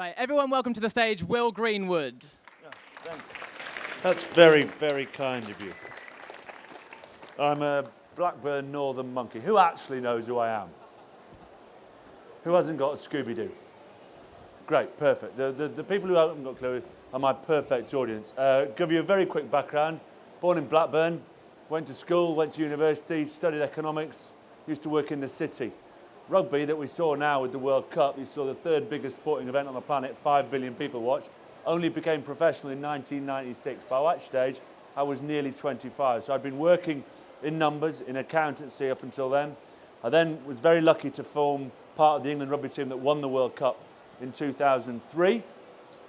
Right, everyone welcome to the stage, Will Greenwood. Yeah, thanks. That's very, very kind of you. I'm a Blackburn Northern monkey. Who actually knows who I am? Who hasn't got a Scooby-Doo? Great, perfect. The people who haven't got a clue are my perfect audience. Give you a very quick background. Born in Blackburn, went to school, went to university, studied economics, used to work in the city. Rugby that we saw now with the World Cup, you saw the third biggest sporting event on the planet, 5 billion people watched, only became professional in 1996. By that stage, I was nearly 25. So I'd been working in numbers, in accountancy up until then. I then was very lucky to form part of the England rugby team that won the World Cup in 2003.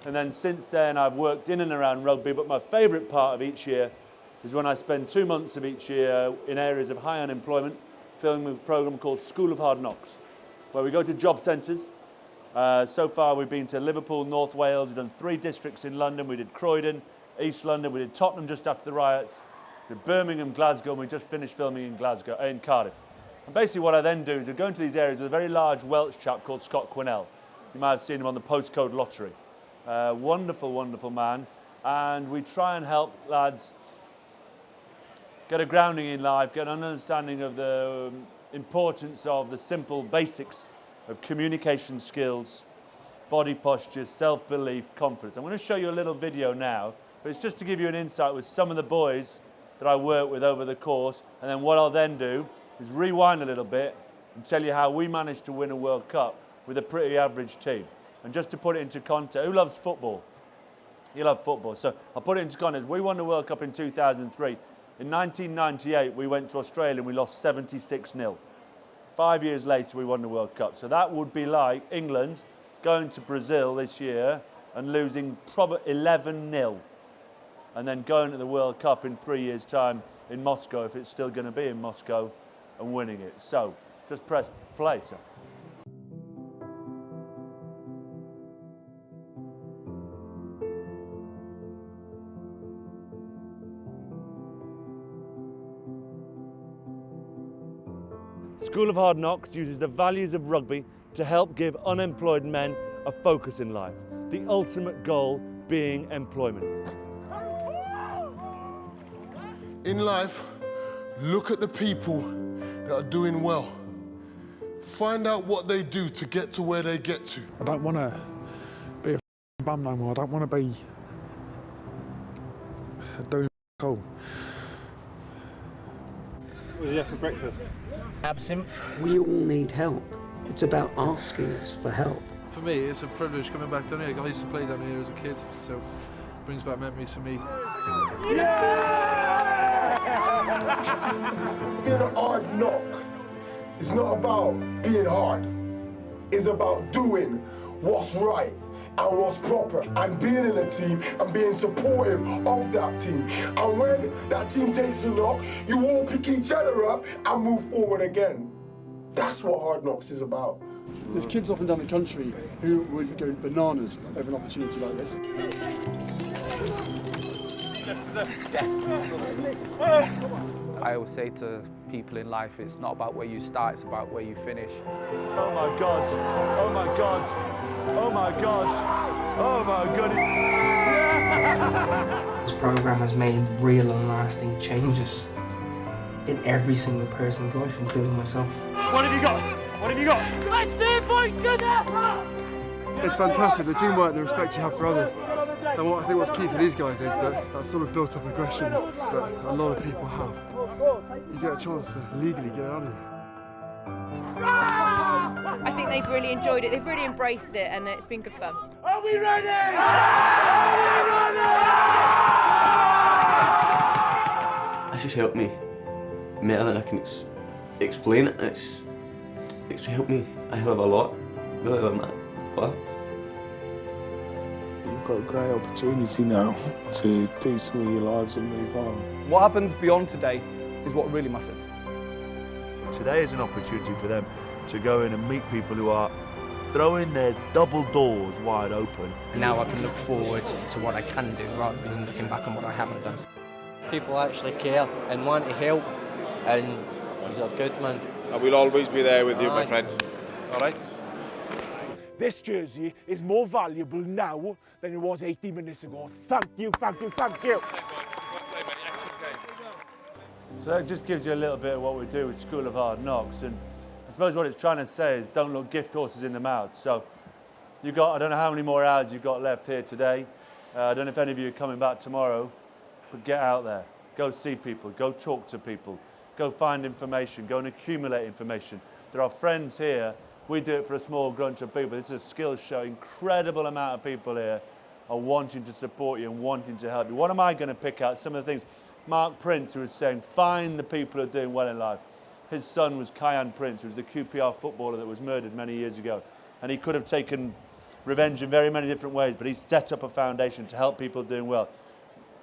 And then since then, I've worked in and around rugby, but my favourite part of each year is when I spend 2 months of each year in areas of high unemployment, filming a programme called School of Hard Knocks, where we go to job centres. So far we've been to Liverpool, North Wales, we've done 3 districts in London, we did Croydon, East London, we did Tottenham just after the riots, we did Birmingham, Glasgow, and we just finished filming in Cardiff. And basically what I then do is I go into these areas with a very large Welsh chap called Scott Quinnell. You might have seen him on the postcode lottery. Wonderful, wonderful man. And we try and help lads get a grounding in life, get an understanding of the importance of the simple basics of communication skills, body posture, self-belief, confidence. I'm going to show you a little video now, but it's just to give you an insight with some of the boys that I work with over the course, and then what I'll then do is rewind a little bit and tell you how we managed to win a World Cup with a pretty average team. And just to put it into context, who loves football? You love football. So I'll put it into context. We won the World Cup in 2003. In 1998, we went to Australia and we lost 76-0. 5 years later, we won the World Cup. So that would be like England going to Brazil this year and losing probably 11-0. And then going to the World Cup in 3 years' time in Moscow, if it's still going to be in Moscow, and winning it. So just press play, sir. School of Hard Knocks uses the values of rugby to help give unemployed men a focus in life, the ultimate goal being employment. In life, look at the people that are doing well. Find out what they do to get to where they get to. I don't want to be a bum no more. I don't want to be doing cool. What did you have for breakfast? Absinthe. We all need help. It's about asking us for help. For me, it's a privilege coming back down here. I used to play down here as a kid, so it brings back memories for me. Being a hard knock is not about being hard. It's about doing what's right and what's proper and being in a team and being supportive of that team. And when that team takes a knock, you all pick each other up and move forward again. That's what Hard Knocks is about. There's kids up and down the country who would go bananas over an opportunity like this. I always say to people in life, it's not about where you start, it's about where you finish. Oh my God, oh my God, oh my God, oh my God. This program has made real and lasting changes in every single person's life, including myself. What have you got? What have you got? Let's do it, boys! Good effort! It's fantastic, the teamwork and the respect you have for others. And what I think what's key for these guys is that sort of built-up aggression that a lot of people have. You get a chance to legally get out of here. I think they've really enjoyed it, they've really embraced it, and it's been good fun. Are we ready? It's just helped me better than I can explain it. It's helped me a hell of a lot. Really love that. Wow. You've got a great opportunity now to do some of your lives and move on. What happens beyond today is what really matters. Today is an opportunity for them to go in and meet people who are throwing their double doors wide open. Now I can look forward to what I can do rather than looking back on what I haven't done. People actually care and want to help, and he's a good man. And we'll always be there with you, my friend. All right? This jersey is more valuable now than it was 80 minutes ago. Thank you, thank you, thank you. So that just gives you a little bit of what we do with School of Hard Knocks, and I suppose what it's trying to say is don't look gift horses in the mouth. So you've got, I don't know how many more hours you've got left here today. I don't know if any of you are coming back tomorrow, but get out there. Go see people, go talk to people, go find information, go and accumulate information. There are friends here. We do it for a small bunch of people. This is a skills show. Incredible amount of people here are wanting to support you and wanting to help you. What am I going to pick out? Some of the things. Mark Prince, who was saying, find the people who are doing well in life. His son was Kyan Prince, who was the QPR footballer that was murdered many years ago. And he could have taken revenge in very many different ways, but he set up a foundation to help people doing well.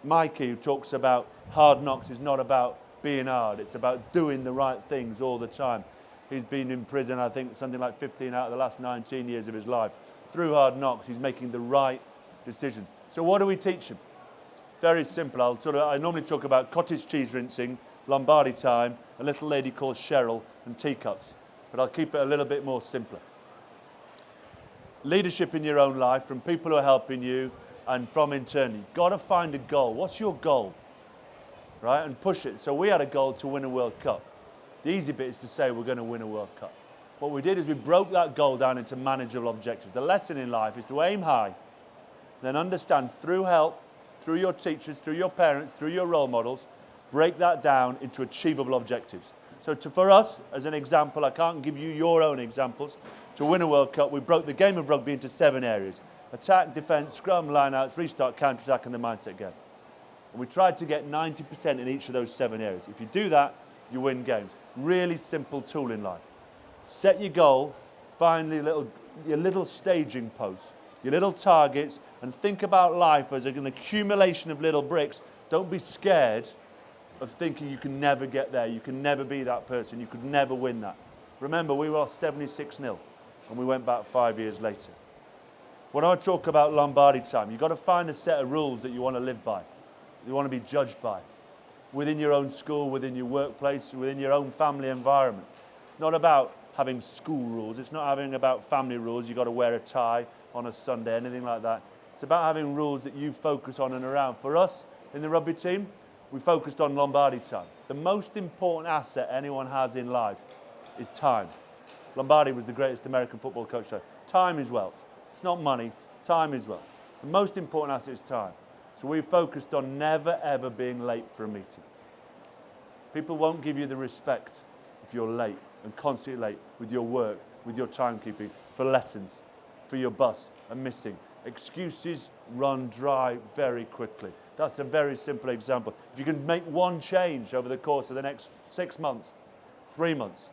Mikey, who talks about hard knocks, is not about being hard. It's about doing the right things all the time. He's been in prison, I think, something like 15 out of the last 19 years of his life. Through hard knocks, he's making the right decisions. So what do we teach him? Very simple. I normally talk about cottage cheese rinsing, Lombardy time, a little lady called Cheryl, and teacups. But I'll keep it a little bit more simpler. Leadership in your own life, from people who are helping you and from internally. You've got to find a goal. What's your goal? Right? And push it. So we had a goal to win a World Cup. The easy bit is to say we're going to win a World Cup. What we did is we broke that goal down into manageable objectives. The lesson in life is to aim high, then understand through help, through your teachers, through your parents, through your role models, break that down into achievable objectives. So for us, as an example, I can't give you your own examples. To win a World Cup, we broke the game of rugby into 7 areas. Attack, defence, scrum, lineouts, restart, counter-attack, and the mindset game. And we tried to get 90% in each of those 7 areas. If you do that, you win games. Really simple tool in life. Set your goal, find your little staging posts, your little targets, and think about life as an accumulation of little bricks. Don't be scared of thinking you can never get there, you can never be that person, you could never win that. Remember, we lost 76-0, and we went back 5 years later. When I talk about Lombardy time, you've got to find a set of rules that you want to live by, you want to be judged by, within your own school, within your workplace, within your own family environment. It's not about having school rules, it's not about family rules, you've got to wear a tie on a Sunday, anything like that. It's about having rules that you focus on and around. For us, in the rugby team, we focused on Lombardy time. The most important asset anyone has in life is time. Lombardi was the greatest American football coach there. Time is wealth. It's not money, time is wealth. The most important asset is time. So we focused on never ever being late for a meeting. People won't give you the respect if you're late and constantly late with your work, with your timekeeping, for lessons, for your bus and missing. Excuses run dry very quickly. That's a very simple example. If you can make one change over the course of the next 6 months, 3 months,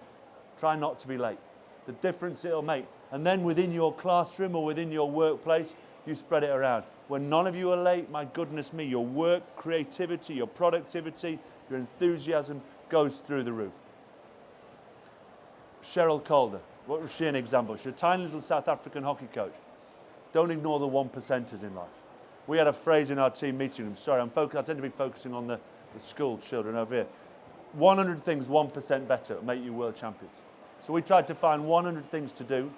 try not to be late. The difference it'll make. And then within your classroom or within your workplace, you spread it around. When none of you are late, my goodness me, your work, creativity, your productivity, your enthusiasm goes through the roof. Cheryl Calder, what was she an example? She's a tiny little South African hockey coach. Don't ignore the 1%ers in life. We had a phrase in our team meeting room. Sorry, I tend to be focusing on the school children over here. 100 things 1% better make you world champions. So we tried to find 100 things to do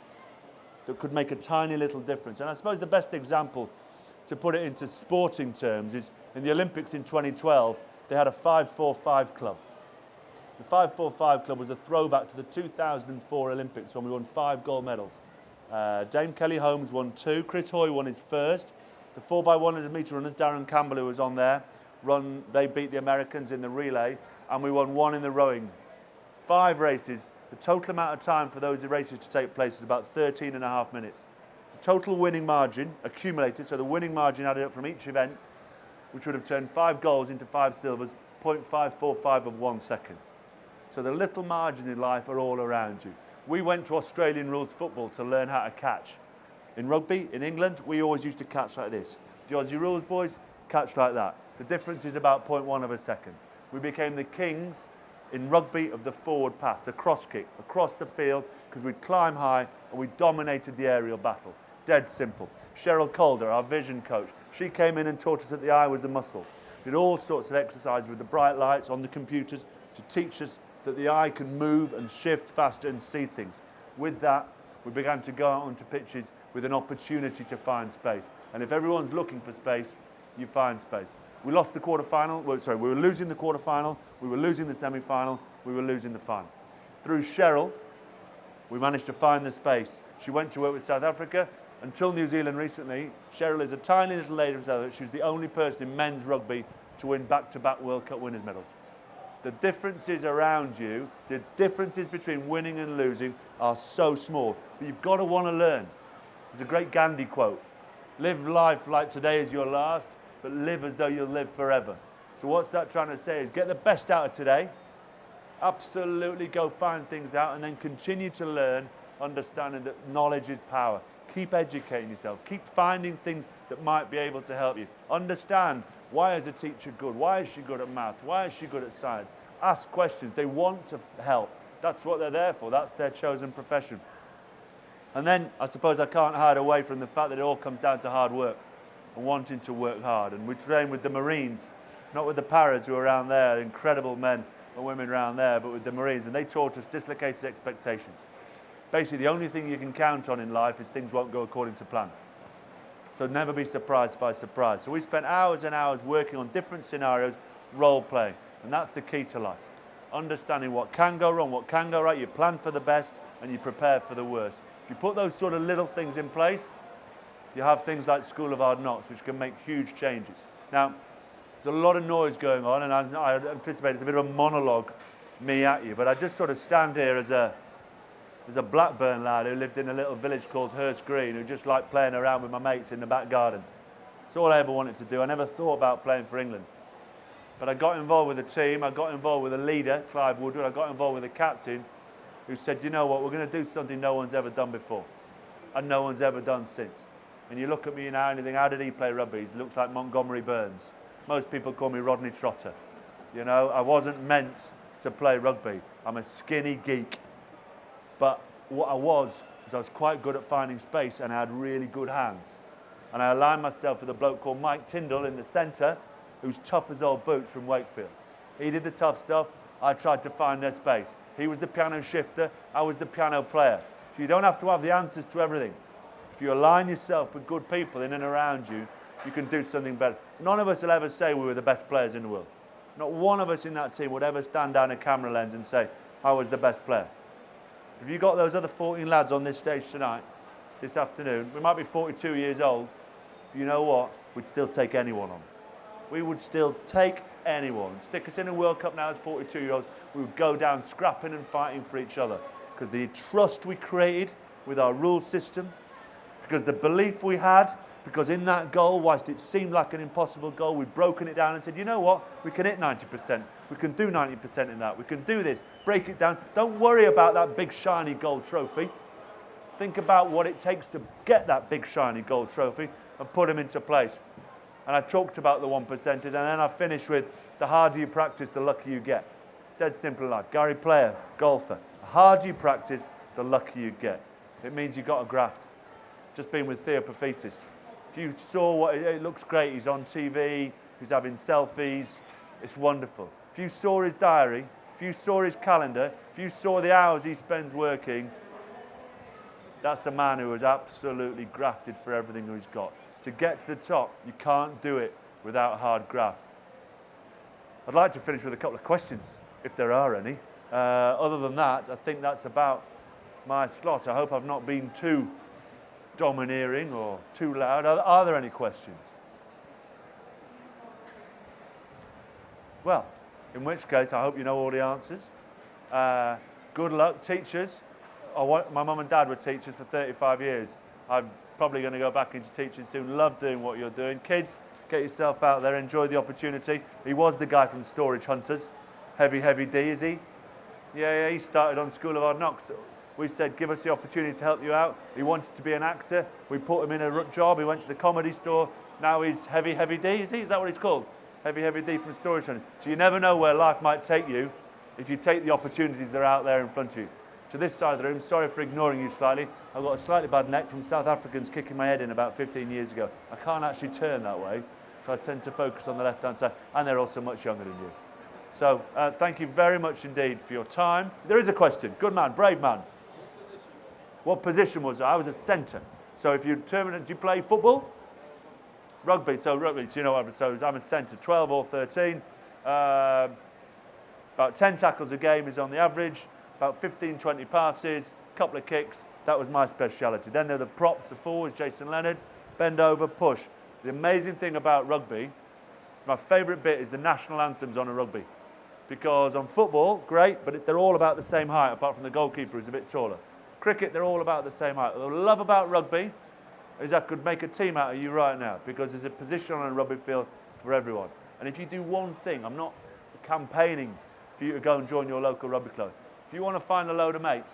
that could make a tiny little difference. And I suppose the best example to put it into sporting terms is in the Olympics in 2012, they had a 5-4-5 club. The 5-4-5 club was a throwback to the 2004 Olympics when we won 5 gold medals. Dame Kelly Holmes won 2, Chris Hoy won his first. The 4x100 metre runners, Darren Campbell, who was on there, they beat the Americans in the relay, and we won 1 in the rowing. 5 races. The total amount of time for those races to take place was about 13.5 minutes. The total winning margin accumulated, so the winning margin added up from each event, which would have turned 5 golds into 5 silvers, 0.545 of 1 second. So the little margins in life are all around you. We went to Australian rules football to learn how to catch. In rugby, in England, we always used to catch like this. The Aussie rules boys catch like that. The difference is about 0.1 of a second. We became the kings in rugby of the forward pass, the cross kick, across the field, because we'd climb high and we dominated the aerial battle. Dead simple. Cheryl Calder, our vision coach, she came in and taught us that the eye was a muscle. We did all sorts of exercises with the bright lights on the computers to teach us that the eye can move and shift faster and see things. With that, we began to go out onto pitches with an opportunity to find space. And if everyone's looking for space, you find space. We lost the quarter-final. We were losing the quarter-final, we were losing the semi-final, we were losing the final. Through Cheryl, we managed to find the space. She went to work with South Africa. Until New Zealand recently, Cheryl is a tiny little lady from South Africa. She was the only person in men's rugby to win back-to-back World Cup winners' medals. The differences around you, the differences between winning and losing are so small. But you've got to want to learn. There's a great Gandhi quote. Live life like today is your last, but live as though you'll live forever. So what's that trying to say is get the best out of today. Absolutely go find things out and then continue to learn, understanding that knowledge is power. Keep educating yourself. Keep finding things that might be able to help you. Understand, why is a teacher good? Why is she good at maths? Why is she good at science? Ask questions. They want to help. That's what they're there for. That's their chosen profession. And then I suppose I can't hide away from the fact that it all comes down to hard work and wanting to work hard. And we train with the Marines, not with the paras who are around there, incredible men and women around there, but with the Marines. And they taught us dislocated expectations. Basically, the only thing you can count on in life is things won't go according to plan. So never be surprised by surprise. So we spent hours and hours working on different scenarios, role playing. And that's the key to life. Understanding what can go wrong, what can go right. You plan for the best and you prepare for the worst. If you put those sort of little things in place, you have things like School of Hard Knocks, which can make huge changes. Now, there's a lot of noise going on, and I anticipate it's a bit of a monologue, me at you, but I just sort of stand here as a Blackburn lad who lived in a little village called Hurst Green, who just liked playing around with my mates in the back garden. It's all I ever wanted to do. I never thought about playing for England. But I got involved with the team, I got involved with the leader, Clive Woodward, I got involved with the captain, who said, you know what, we're going to do something no one's ever done before, and no one's ever done since. And you look at me now and you think, how did he play rugby? He looks like Montgomery Burns. Most people call me Rodney Trotter. You know, I wasn't meant to play rugby. I'm a skinny geek. But what I was I was quite good at finding space and I had really good hands. And I aligned myself with a bloke called Mike Tyndall in the centre, who's tough as old boots from Wakefield. He did the tough stuff, I tried to find their space. He was the piano shifter, I was the piano player. So you don't have to have the answers to everything. If you align yourself with good people in and around you, you can do something better. None of us will ever say we were the best players in the world. Not one of us in that team would ever stand down a camera lens and say, I was the best player. If you got those other 14 lads on this stage tonight, this afternoon, we might be 42 years old, you know what? We'd still take anyone on. We would still take anyone. Stick us in a World Cup now as 42-year-olds, we would go down scrapping and fighting for each other. Because the trust we created with our rule system, because the belief we had, because in that goal, whilst it seemed like an impossible goal, we'd broken it down and said, you know what, we can hit 90%, we can do 90% in that, we can do this, break it down. Don't worry about that big shiny gold trophy. Think about what it takes to get that big shiny gold trophy and put them into place. And I talked about the 1%ers, and then I finished with the harder you practice, the luckier you get. Dead simple in life. Gary Player, golfer. The harder you practice, the luckier you get. It means you've got a graft. Just been with Theo Paphitis. If you saw what, it looks great, he's on TV, he's having selfies, it's wonderful. If you saw his diary, if you saw his calendar, if you saw the hours he spends working, that's a man who has absolutely grafted for everything he's got. To get to the top, you can't do it without hard graft. I'd like to finish with a couple of questions, if there are any. Other than that, I think that's about my slot. I hope I've not been too domineering or too loud. Are there any questions? Well, in which case, I hope you know all the answers. Good luck, teachers. My mum and dad were teachers for 35 years. I'm probably going to go back into teaching soon. Love doing what you're doing. Kids, get yourself out there, enjoy the opportunity. He was the guy from Storage Hunters. Heavy D, is he? Yeah, he started on School of Hard Knocks. We said, give us the opportunity to help you out. He wanted to be an actor. We put him in a job. He went to the comedy store. Now he's Heavy D, is he? Is that what he's called? Heavy D from Storage Hunters. So you never know where life might take you if you take the opportunities that are out there in front of you. To this side of the room, sorry for ignoring you slightly. I've got a slightly bad neck from South Africans kicking my head in about 15 years ago. I can't actually turn that way, so I tend to focus on the left-hand side, and they're also much younger than you. So thank you very much indeed for your time. There is a question. Good man, brave man. What position was I? I was a centre. So if you determine, do you play football? Rugby, so rugby, do you know what? So I'm a centre, 12 or 13. About 10 tackles a game is on the average, about 15, 20 passes, couple of kicks. That was my speciality. Then there are the props, the forwards, Jason Leonard, bend over, push. The amazing thing about rugby, my favourite bit is the national anthems on a rugby. Because on football, great, but they're all about the same height, apart from the goalkeeper who's a bit taller. Cricket, they're all about the same height. What I love about rugby is I could make a team out of you right now, because there's a position on a rugby field for everyone. And if you do one thing, I'm not campaigning for you to go and join your local rugby club. If you want to find a load of mates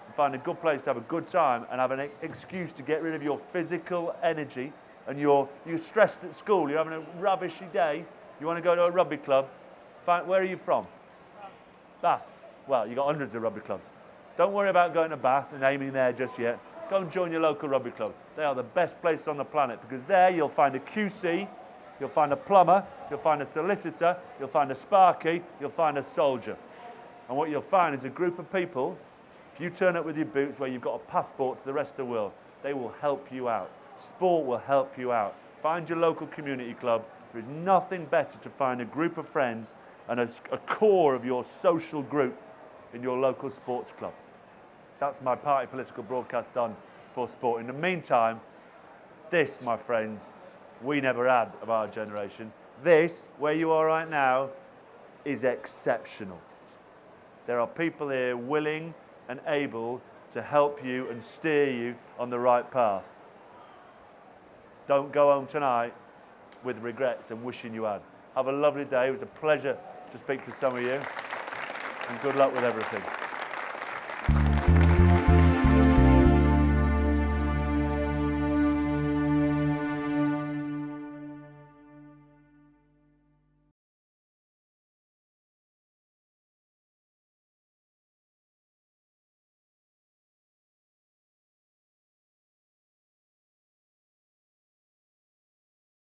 and find a good place to have a good time and have an excuse to get rid of your physical energy and you're stressed at school, you're having a rubbishy day, you want to go to a rugby club, where are you from? Bath. Well, you've got hundreds of rugby clubs. Don't worry about going to Bath and aiming there just yet. Go and join your local rugby club. They are the best place on the planet, because there you'll find a QC, you'll find a plumber, you'll find a solicitor, you'll find a sparky, you'll find a soldier. And what you'll find is a group of people, if you turn up with your boots where you've got a passport to the rest of the world, they will help you out. Sport will help you out. Find your local community club. There is nothing better to find a group of friends and a core of your social group in your local sports club. That's my party political broadcast done for sport. In the meantime, this, my friends, we never had of our generation. This, where you are right now, is exceptional. There are people here willing and able to help you and steer you on the right path. Don't go home tonight with regrets and wishing you had. Have a lovely day. It was a pleasure to speak to some of you, and good luck with everything.